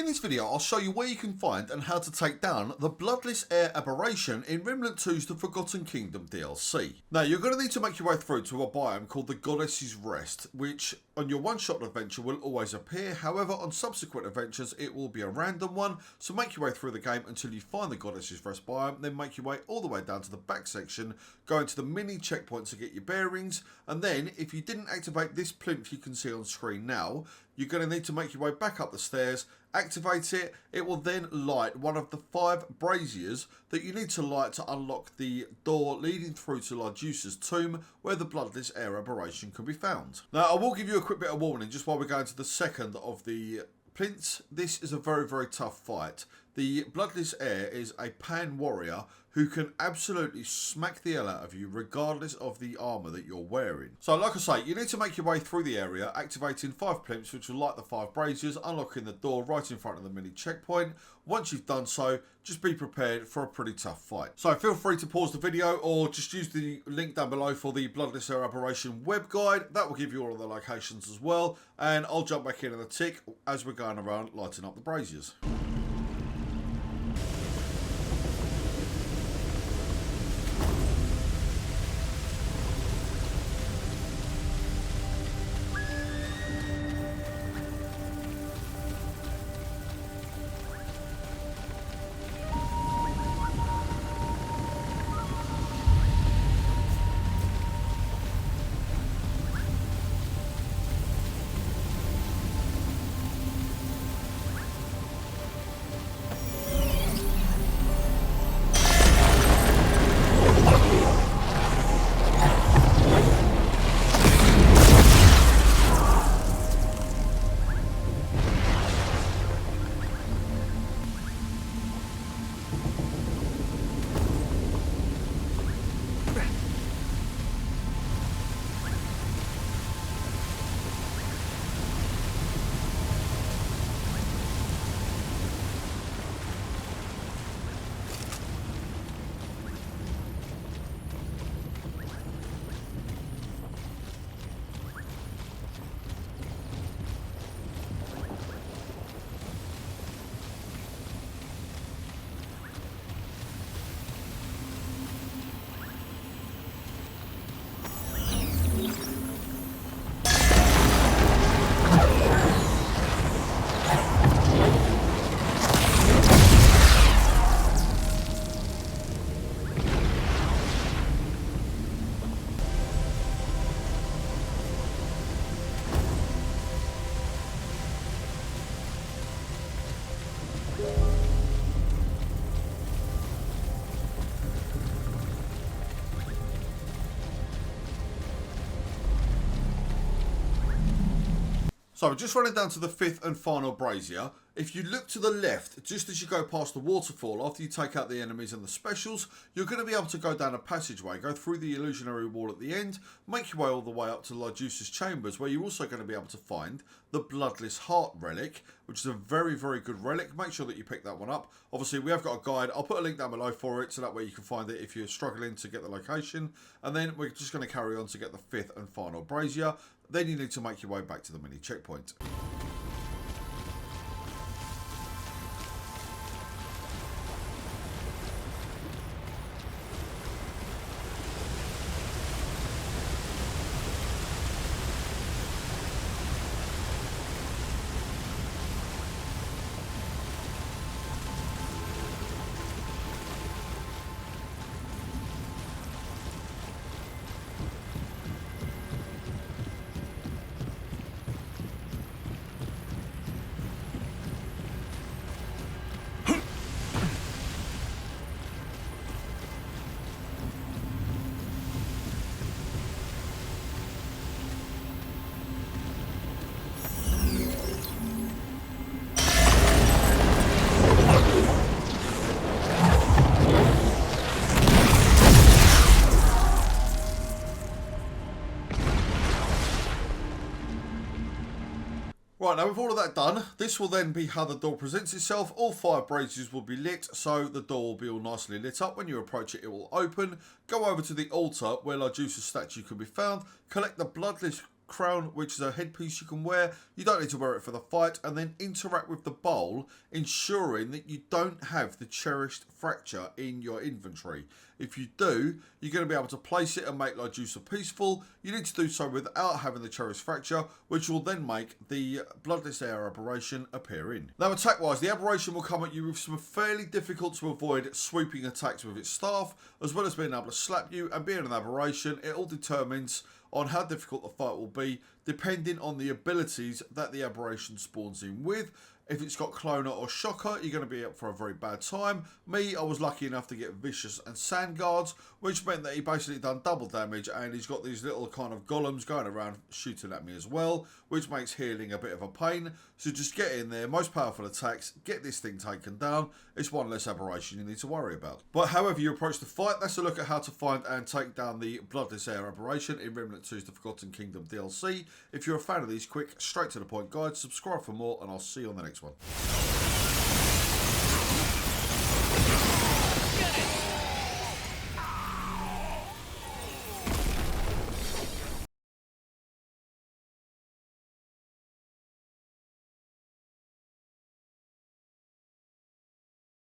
this video, I'll show you where you can find and how to take down the Bloodless Heir Aberration in Remnant 2's The Forgotten Kingdom DLC. Now, you're going to need to make your way through to a biome called the Goddess's Rest, which on your one-shot adventure will always appear. However, on subsequent adventures, it will be a random one. So make your way through the game until you find the Goddess's Rest biome, then make your way all the way down to the back section, go into the mini checkpoints to get your bearings, and then if you didn't activate this plinth you can see on screen now, you're going to need to make your way back up the stairs, activate it. It will then light one of the 5 braziers that you need to light to unlock the door leading through to Lydusa's tomb, where the Bloodless Heir Aberration can be found. Now, I will give you a quick bit of warning just while we're going to the second of the plinths. This is a very, very tough fight. The Bloodless Heir is a pan warrior who can absolutely smack the hell out of you regardless of the armour that you're wearing. So like I say, you need to make your way through the area, activating 5 plinths which will light the 5 braziers, unlocking the door right in front of the mini checkpoint. Once you've done so, just be prepared for a pretty tough fight. So feel free to pause the video or just use the link down below for the Bloodless Heir Aberration web guide. That will give you all of the locations as well, and I'll jump back in a tick as we're going around lighting up the braziers. So just running down to the 5th and final brazier. If you look to the left, just as you go past the waterfall, after you take out the enemies and the specials, you're going to be able to go down a passageway, go through the illusionary wall at the end, make your way all the way up to Lydusa's chambers, where you're also going to be able to find the Bloodless Heart Relic, which is a very, very good relic. Make sure that you pick that one up. Obviously, we have got a guide. I'll put a link down below for it, so that way you can find it if you're struggling to get the location. And then we're just going to carry on to get the 5th and final brazier. Then you need to make your way back to the mini checkpoint. Right, now with all of that done, this will then be how the door presents itself. All 5 braziers will be lit, so the door will be all nicely lit up. When you approach it, it will open. Go over to the altar where Lydusa's statue can be found. Collect the Bloodless crown, which is a headpiece you can wear. You don't need to wear it for the fight, and then interact with the bowl, ensuring that you don't have the cherished fracture in your inventory. If you do, you're going to be able to place it and make Lydusa peaceful. You need to do so without having the cherished fracture, which will then make the Bloodless Heir Aberration appear in. Now, attack-wise, the Aberration will come at you with some fairly difficult to avoid sweeping attacks with its staff, as well as being able to slap you, and being an Aberration, it all determines on how difficult the fight will be, depending on the abilities that the Aberration spawns in with. If it's got Cloner or Shocker, you're going to be up for a very bad time. Me, I was lucky enough to get Vicious and Sand Guards, which meant that he basically done double damage, and he's got these little kind of golems going around shooting at me as well, which makes healing a bit of a pain. So just get in there, most powerful attacks, get this thing taken down. It's one less Aberration you need to worry about. But however you approach the fight, that's a look at how to find and take down the Bloodless Heir Aberration in Remnant 2's The Forgotten Kingdom DLC. If you're a fan of these quick, straight to the point guides, subscribe for more, and I'll see you on the next one.